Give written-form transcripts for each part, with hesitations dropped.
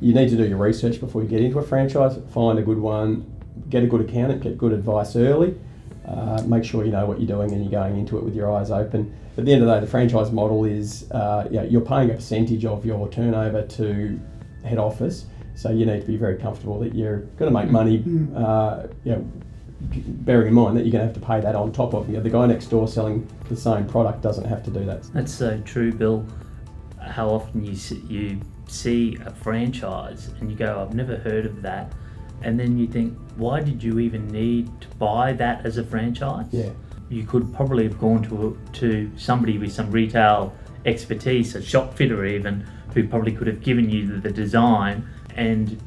you need to do your research before you get into a franchise. Find a good one, get a good accountant, get good advice early. Make sure you know what you're doing and you're going into it with your eyes open. At the end of the day, the franchise model is you're paying a percentage of your turnover to head office, so you need to be very comfortable that you're going to make money. Bearing in mind that you're going to have to pay that on top of the guy next door selling the same product doesn't have to do that. That's so true, Bill. How often you see a franchise and you go, I've never heard of that, and then you think, why did you even need to buy that as a franchise? Yeah. You could probably have gone to somebody with some retail expertise, a shop fitter even, who probably could have given you the design and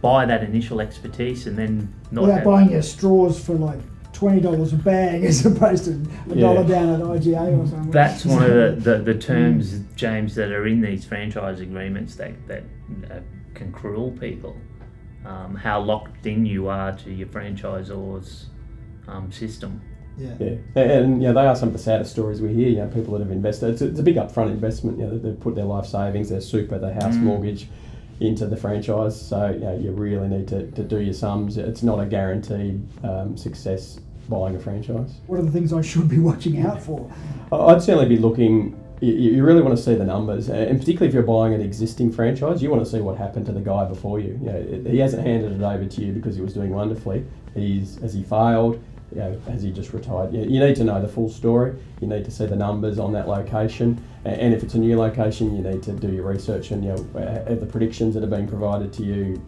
buy that initial expertise and then not without buying your straws for like $20 a bag as opposed to $1 down at IGA or something. That's one of the terms, James, that are in these franchise agreements that can cruel people. How locked in you are to your franchisor's system. Yeah, and they are some of the saddest stories we hear. People that have invested. It's a big upfront investment. They've put their life savings, their super, their house mortgage into the franchise. So you really need to do your sums. It's not a guaranteed success buying a franchise. What are the things I should be watching out for? I'd certainly be looking. You really want to see the numbers, and particularly if you're buying an existing franchise, you want to see what happened to the guy before you. He hasn't handed it over to you because he was doing wonderfully. Has he failed? Has he just retired? You need to know the full story. You need to see the numbers on that location, and if it's a new location, you need to do your research and are the predictions that are being provided to you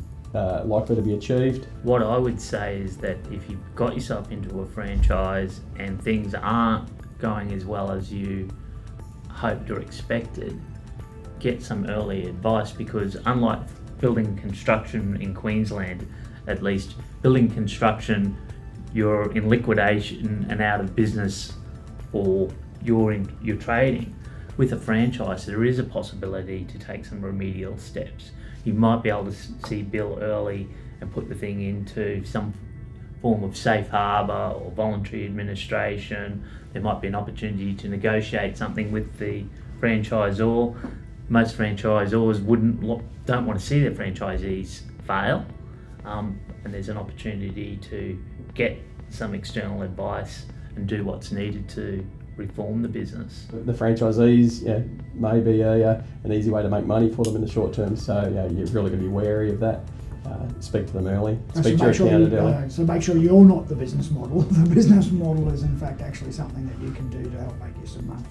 likely to be achieved. What I would say is that if you've got yourself into a franchise and things aren't going as well as you hoped or expected, get some early advice, because unlike building construction in Queensland, at least, building construction, you're in liquidation and out of business, or you're trading. With a franchise, there is a possibility to take some remedial steps. You might be able to see Bill early and put the thing into some form of safe harbour or voluntary administration. There might be an opportunity to negotiate something with the franchisor. Most franchisors don't want to see their franchisees fail, and there's an opportunity to get some external advice and do what's needed to reform the business. The franchisees may be an easy way to make money for them in the short term, so you're really going to be wary of that. Speak to them early, speak to your accountant early. So make sure you're not the business model. The business model is in fact actually something that you can do to help make you some money.